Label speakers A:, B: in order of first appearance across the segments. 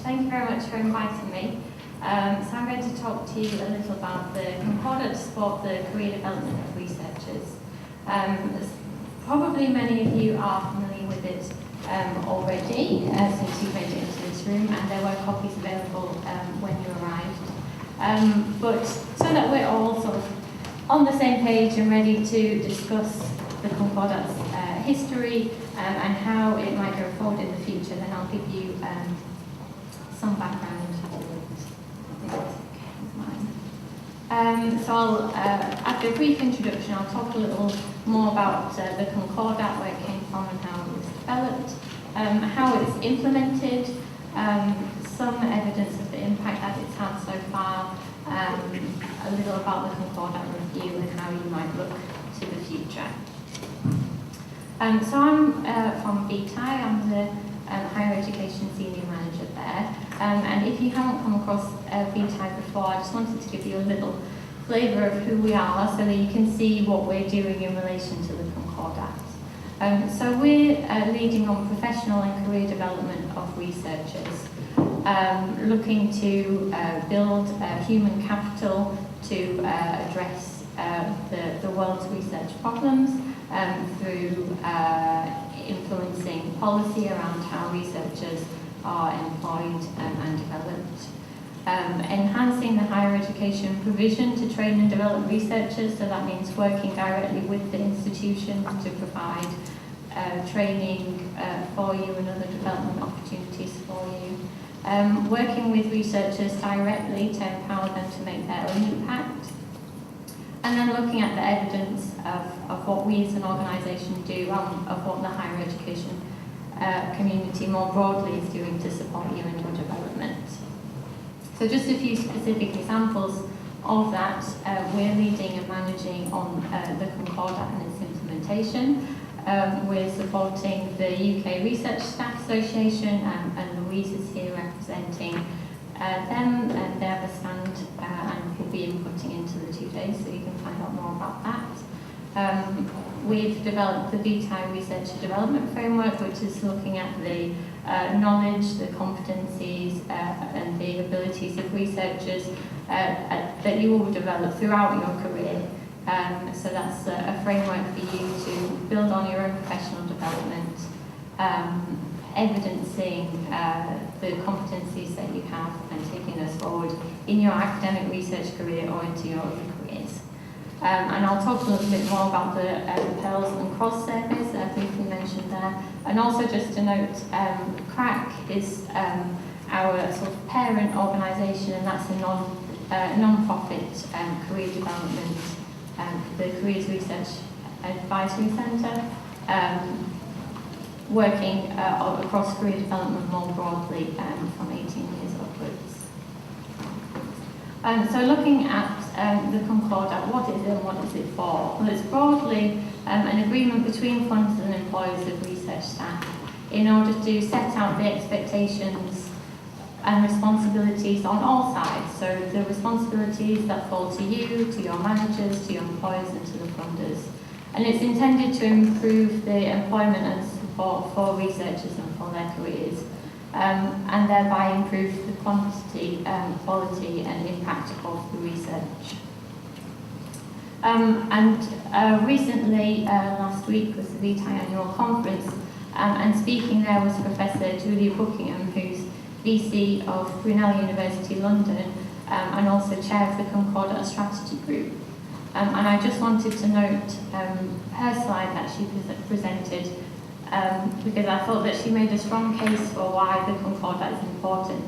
A: Thank you very much for inviting me. So I'm going to talk to you a little about the Concordat to support the career development of researchers. Probably many of you are familiar with it already, since you've made it into this room, and there were copies available when you arrived. But so that we're all sort of on the same page and ready to discuss the Concordat's history and how it might go forward in the future, then I'll give you some background. So I'll, after a brief introduction, I'll talk a little more about the Concordat, where it came from and how it was developed, how it's implemented, some evidence of the impact that it's had so far, a little about the Concordat review and how you might look to the future. So I'm from Vitae, I'm the Higher Education Senior Manager there. And if you haven't come across Vitae before, I just wanted to give you a little flavour of who we are so that you can see what we're doing in relation to the Concordat. So we're leading on professional and career development of researchers, looking to build human capital to address the world's research problems through influencing policy around how researchers are employed and developed. Enhancing the higher education provision to train and develop researchers, so that means working directly with the institutions to provide training for you and other development opportunities for you. Working with researchers directly to empower them to make their own impact. And then looking at the evidence of what we as an organisation do and of what the higher education community more broadly is doing to support you in your development. So just a few specific examples of that. We're leading and managing on the Concordat and its implementation. We're supporting the UK Research Staff Association, and Louise is here representing them, and they have a stand and will be inputting into the 2 days, so you can find out more about that. We've developed the Vitae Researcher Development Framework, which is looking at the knowledge, the competencies and the abilities of researchers that you will develop throughout your career. So that's a framework for you to build on your own professional development, evidencing the competencies that you have and taking those forward in your academic research career or into your other careers. And I'll talk a little bit more about the Pearls and Cross service, briefly mentioned there. And also just to note, CRAC is our sort of parent organisation, and that's a non-profit career development, the Careers Research Advisory Centre, working across career development more broadly from 18 years upwards. So looking at the Concordat, what is it and what is it for? Well, it's broadly an agreement between funders and employers of research staff in order to set out the expectations and responsibilities on all sides. So the responsibilities that fall to you, to your managers, to your employers and to the funders. And it's intended to improve the employment and support for researchers and for their careers, and thereby improve the quantity, quality and impact of the research. Recently, last week was the Vitae annual conference, and speaking there was Professor Julia Buckingham, who's VC of Brunel University London, and also chair of the Concordat Strategy Group. And I just wanted to note her slide that she presented, because I thought that she made a strong case for why the Concordat is important,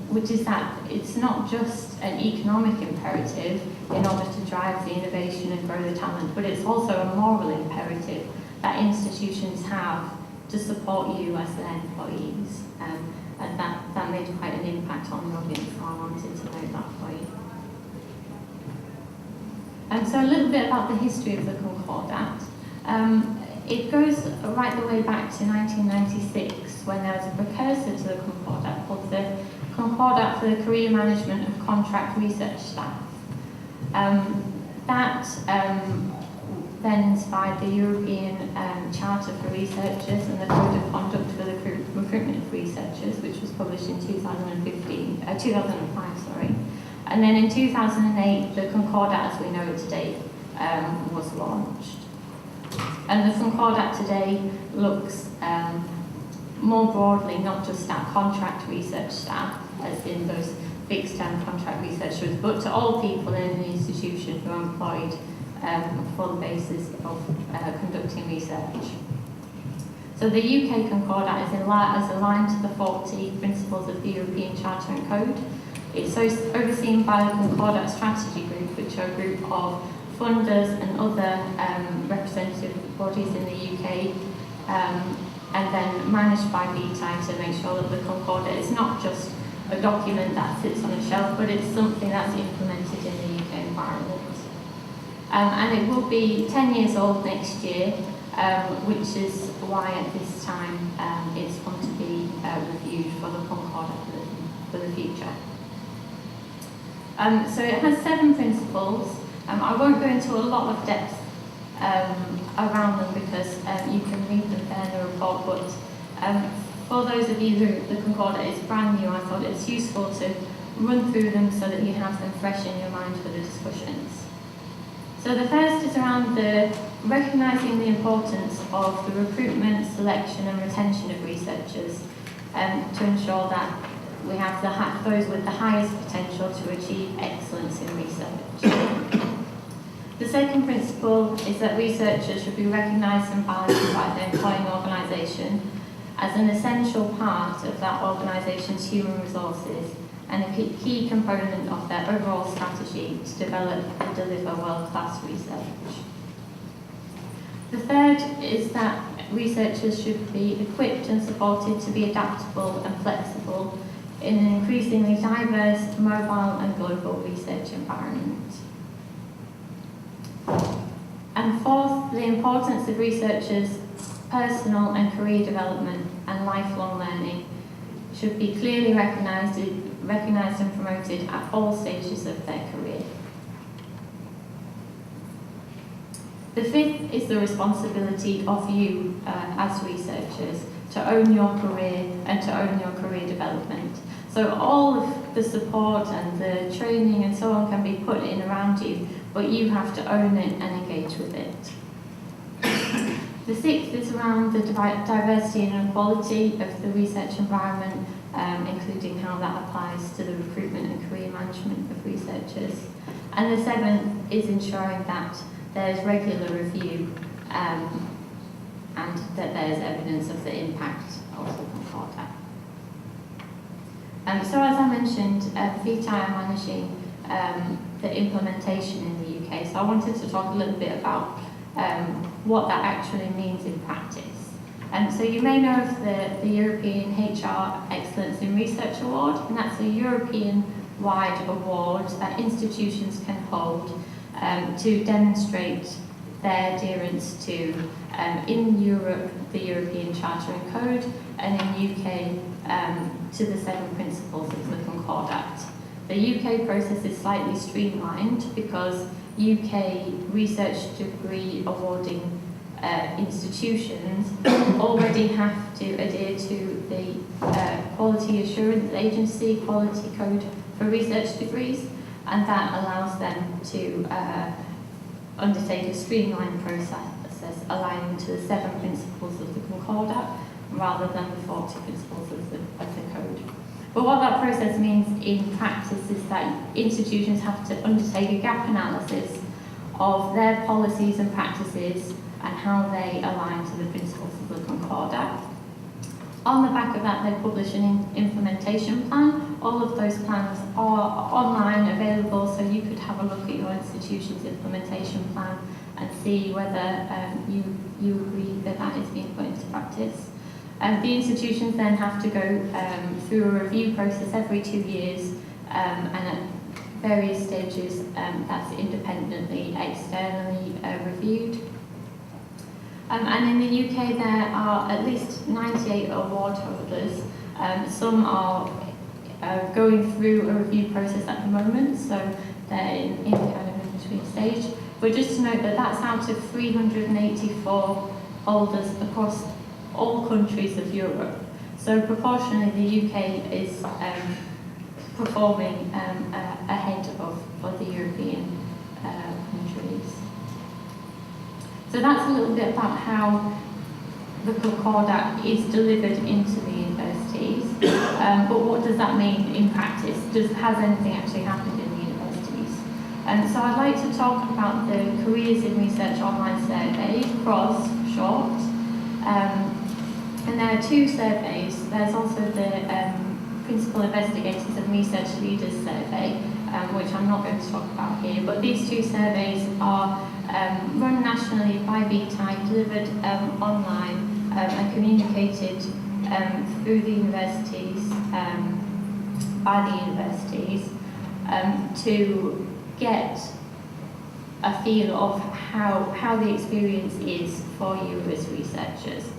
A: which is that it's not just an economic imperative in order to drive the innovation and grow the talent, but it's also a moral imperative that institutions have to support you as their employees. And that made quite an impact on the audience, so I wanted to note that for you. And so a little bit about the history of the Concordat. It goes right the way back to 1996, when there was a precursor to the Concordat called the Concordat for the Career Management of Contract Research Staff. That then inspired the European Charter for Researchers and the Code of Conduct for the Recruitment of Researchers, which was published in 2005, sorry. And then in 2008, the Concordat as we know it today was launched. And the Concordat today looks more broadly, not just at contract research staff, as in those fixed-term contract researchers, but to all people in an institution who are employed for the basis of conducting research. So the UK Concordat is aligned to the 40 principles of the European Charter and Code. It's overseen by the Concordat Strategy Group, which are a group of funders and other representative bodies in the UK, and then managed by Vitae to make sure that the Concordat is not just a document that sits on a shelf, but it's something that's implemented in the UK environment. And it will be 10 years old next year, which is why at this time it's going to be reviewed for the Concordat for the future. So it has 7 principles. I won't go into a lot of depth around them because you can read them there in the report, but for those of you who the Concordat is brand new, I thought it's useful to run through them so that you have them fresh in your mind for the discussions. So the first is around recognising the importance of the recruitment, selection and retention of researchers to ensure that we have those with the highest potential to achieve excellence in research. The second principle is that researchers should be recognised and valued by their employing organisation as an essential part of that organisation's human resources and a key component of their overall strategy to develop and deliver world-class research. The third is that researchers should be equipped and supported to be adaptable and flexible in an increasingly diverse, mobile and global research environment. And fourth, the importance of researchers' personal and career development and lifelong learning should be clearly recognised and promoted at all stages of their career. The fifth is the responsibility of you as researchers to own your career and to own your career development. So all of the support and the training and so on can be put in around you, but you have to own it and engage with it. The sixth is around the diversity and equality of the research environment, including how that applies to the recruitment and career management of researchers. And the seventh is ensuring that there's regular review and that there's evidence of the impact of the Concordat. So as I mentioned, Vitae are managing the implementation in the UK, so I wanted to talk a little bit about what that actually means in practice. So you may know of the European HR Excellence in Research Award, and that's a European-wide award that institutions can hold to demonstrate their adherence to, in Europe, the European Charter and Code, and in UK, to the 7 principles of the Concordat. The UK process is slightly streamlined because UK research degree awarding institutions already have to adhere to the Quality Assurance Agency Quality Code for research degrees, and that allows them to undertake a streamlined process aligning to the 7 principles of the Concordat rather than the 40 principles of the code. But what that process means in practice is that institutions have to undertake a gap analysis of their policies and practices and how they align to the principles of the Concordat. On the back of that, they publish an implementation plan. All of those plans are online available, so you could have a look at your institution's implementation plan and see whether you agree that that is being put into practice. The institutions then have to go through a review process every 2 years, and at various stages that's independently, externally reviewed. And in the UK there are at least 98 award holders. Some are going through a review process at the moment, so they're in kind of in between stage. But just to note that that's out of 384 holders across all countries of Europe. So proportionally, the UK is performing ahead of the European countries. So that's a little bit about how the Concordat is delivered into the universities. But what does that mean in practice? Has anything actually happened in the universities? So I'd like to talk about the Careers in Research online survey, CROS short. And there are two surveys. There's also the Principal Investigators and Research Leaders survey, which I'm not going to talk about here, but these two surveys are run nationally by Vitae, delivered online and communicated through the universities, by the universities, to get a feel of how the experience is for you as researchers.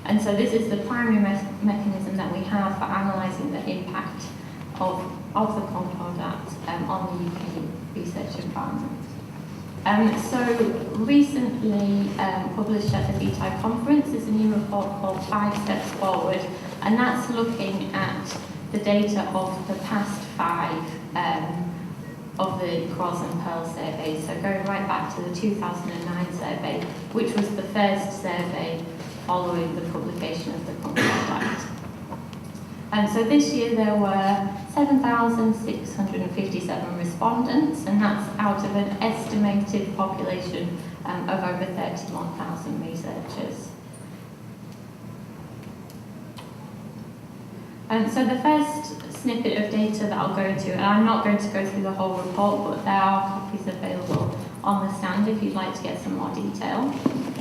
A: And so this is the primary mechanism that we have for analysing the impact of the Concordat on the UK research environment. So recently published at the Vitae conference is a new report called 5 Steps Forward, and that's looking at the data of the past 5 of the CROS and PEARL surveys, so going right back to the 2009 survey, which was the first survey following the publication of the Concordat. And so this year there were 7,657 respondents, and that's out of an estimated population of over 31,000 researchers. So the first snippet of data that I'll go into, and I'm not going to go through the whole report, but there are copies available on the stand if you'd like to get some more detail.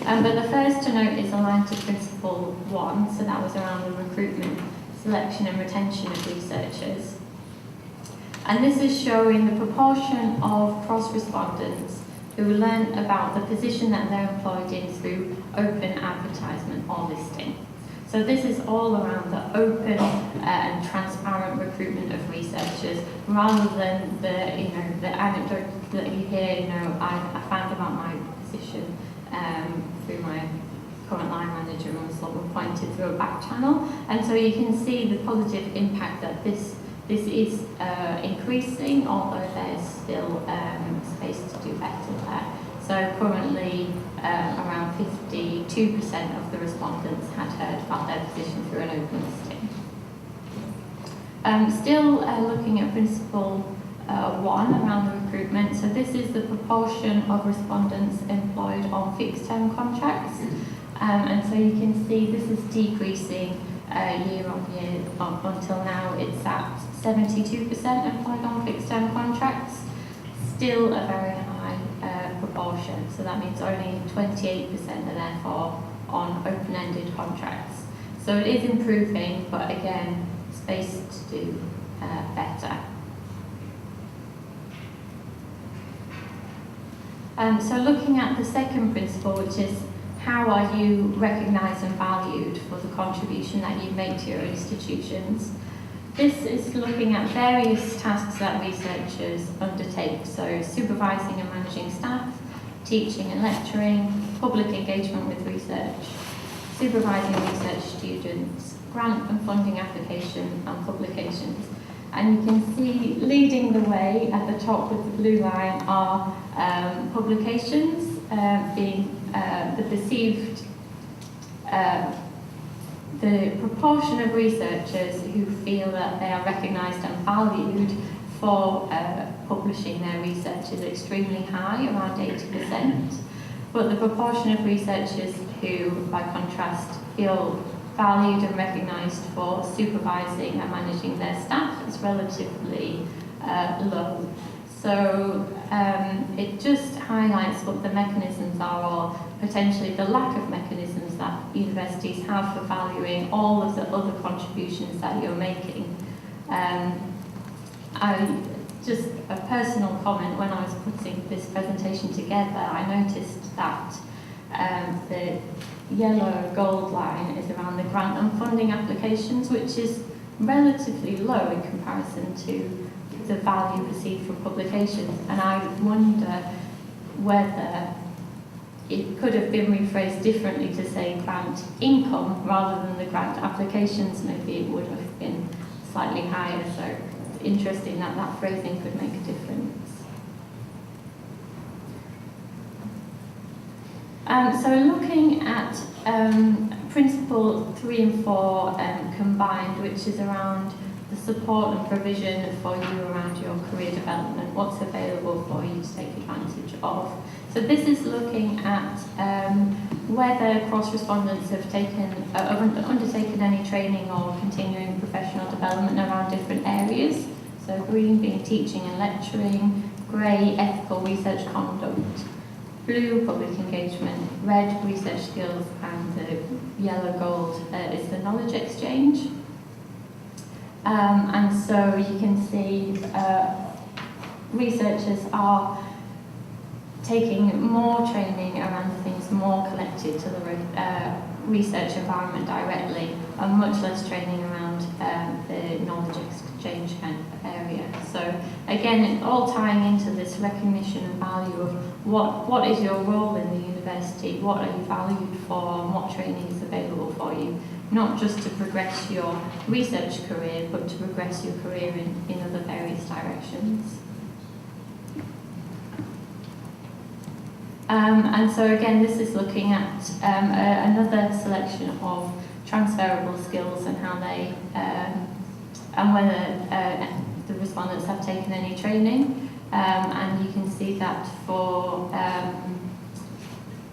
A: But the first to note is aligned to Principle 1, so that was around the recruitment, selection and retention of researchers. And this is showing the proportion of cross-respondents who learn about the position that they're employed in through open advertisement or listing. So this is all around the open and transparent recruitment of researchers, rather than the anecdote that you hear. I found about my position through my current line manager and was sort of pointed through a back channel. And so you can see the positive impact that this is increasing, although there's still space to do better there. So currently around 52% of the respondents had heard about their position through an open listing. Still looking at Principle 1 around the recruitment, so this is the proportion of respondents employed on fixed-term contracts. And so you can see this is decreasing year on year until now. It's at 72% employed on fixed-term contracts, still a very high proportion. So that means only 28% are therefore on open-ended contracts. So it is improving, but again, space to do better. So looking at the second principle, which is how are you recognised and valued for the contribution that you make to your institutions? This is looking at various tasks that researchers undertake, so supervising and managing staff, teaching and lecturing, public engagement with research, supervising research students, grant and funding application and publications. And you can see leading the way at the top with the blue line are publications, being the perceived, the proportion of researchers who feel that they are recognised and valued for publishing their research is extremely high, around 80%. But the proportion of researchers who, by contrast, feel valued and recognised for supervising and managing their staff is relatively low. So it just highlights what the mechanisms are, or potentially the lack of mechanisms that universities have for valuing all of the other contributions that you're making. Just a personal comment, when I was putting this presentation together, I noticed that the yellow gold line is around the grant and funding applications, which is relatively low in comparison to the value received from publications. And I wonder whether it could have been rephrased differently to say grant income rather than the grant applications. Maybe it would have been slightly higher. So it's interesting that that phrasing could make a difference. So looking at principle 3 and 4 combined, which is around the support and provision for you around your career development, what's available for you to take advantage of. So this is looking at whether cross-respondents have undertaken any training or continuing professional development around different areas. So green being teaching and lecturing, grey ethical research conduct, blue public engagement, red research skills, and the yellow gold is the knowledge exchange. And so you can see researchers are taking more training around things more connected to the research environment directly, and much less training around the knowledge exchange kind of area. So again, it's all tying into this recognition and value of what is your role in the university, what are you valued for, and what training is available for you, not just to progress your research career, but to progress your career in other various directions. And so again, this is looking at another selection of transferable skills and how they, and whether the respondents have taken any training. And you can see that for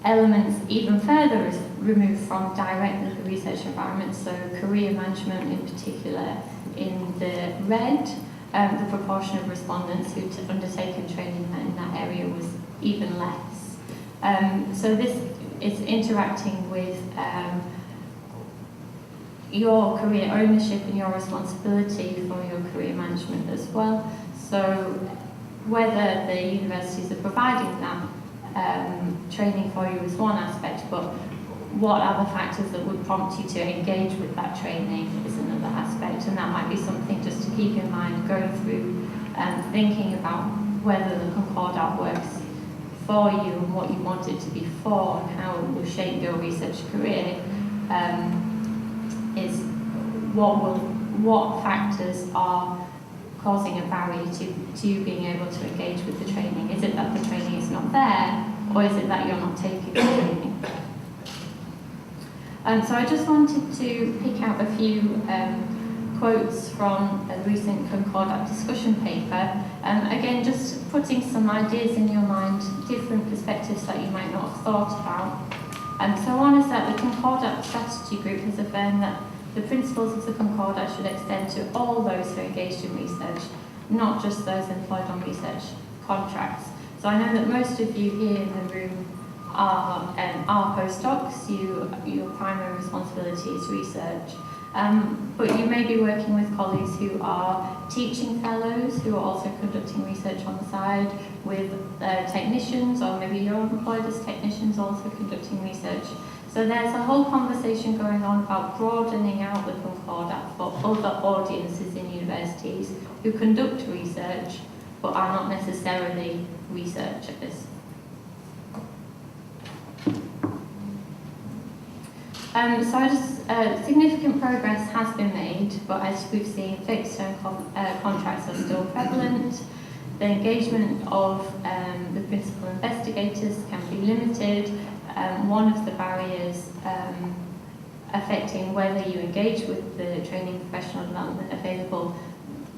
A: elements even further removed from directly the research environment, so career management in particular, in the red, the proportion of respondents who'd undertaken training in that area was even less. So this is interacting with your career ownership and your responsibility for your career management as well. So whether the universities are providing that training for you is one aspect, but what are the factors that would prompt you to engage with that training is another aspect, and that might be something just to keep in mind going through thinking about whether the Concordat works for you and what you want it to be for and how it will shape your research career, is what factors are causing a barrier to you being able to engage with the training. Is it that the training is not there, or is it that you're not taking the training? So I just wanted to pick out a few quotes from a recent Concordat discussion paper. Again, just putting some ideas in your mind, different perspectives that you might not have thought about. So one is that the Concordat strategy group has affirmed that the principles of the Concordat should extend to all those who are engaged in research, not just those employed on research contracts. So I know that most of you here in the room are postdocs. Your primary responsibility is research. But you may be working with colleagues who are teaching fellows, who are also conducting research on the side, with technicians, or maybe you're employed as technicians also conducting research. So there's a whole conversation going on about broadening out the Concordat for other audiences in universities who conduct research but are not necessarily researchers. Significant progress has been made, but as we've seen, fixed-term contracts are still prevalent. The engagement of the principal investigators can be limited. One of the barriers affecting whether you engage with the training professional development available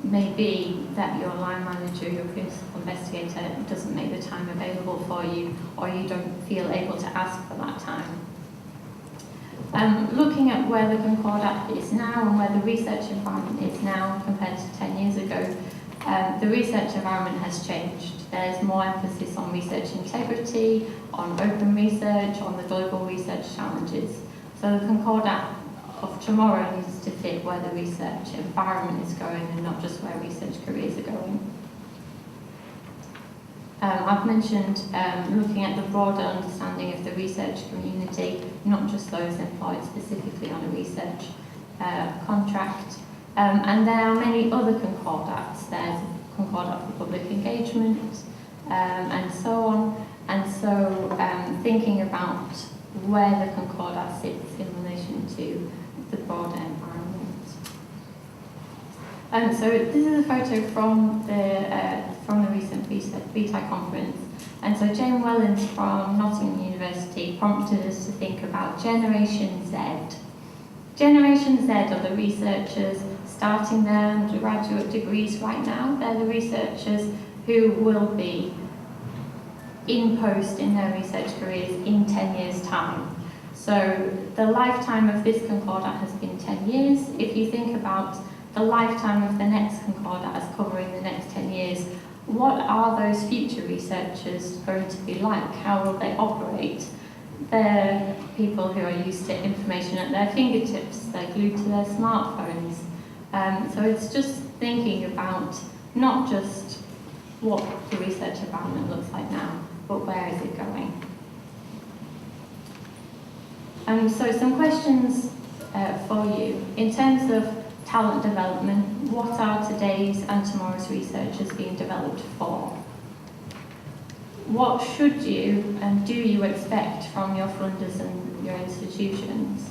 A: may be that your line manager, your principal investigator, doesn't make the time available for you, or you don't feel able to ask for that time. Looking at where the Concordat is now and where the research environment is now compared to 10 years ago, the research environment has changed. There's more emphasis on research integrity, on open research, on the global research challenges. So the Concordat of tomorrow needs to fit where the research environment is going and not just where research careers are going. I've mentioned looking at the broader understanding of the research community, not just those employed specifically on a research contract. And there are many other Concordats. There's Concordat for public engagement and so on. And so thinking about where the Concordat sits in relation to the broader environment. So this is a photo from the recent Vitae conference. And so Jane Wellens from Nottingham University prompted us to think about Generation Z. Generation Z are the researchers starting their undergraduate degrees right now. They're the researchers who will be in post in their research careers in 10 years' time. So the lifetime of this Concordat has been 10 years. If you think about the lifetime of the next Concordat as covering the next 10 years, what are those future researchers going to be like? How will they operate? They're people who are used to information at their fingertips. They're glued to their smartphones. So it's just thinking about not just what the research environment looks like now, but where is it going? So some questions for you. In terms of talent development, what are today's and tomorrow's researchers being developed for? What should you and do you expect from your funders and your institutions?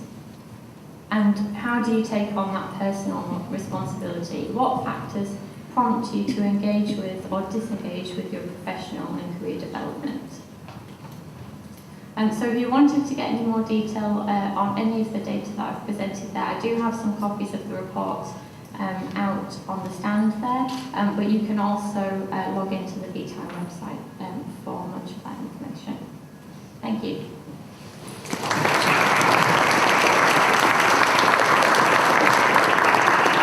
A: And how do you take on that personal responsibility? What factors prompt you to engage with or disengage with your professional and career development? So if you wanted to get any more detail on any of the data that I've presented there, I do have some copies of the report out on the stand there, but you can also log into the Vitae website for much of that information. Thank you.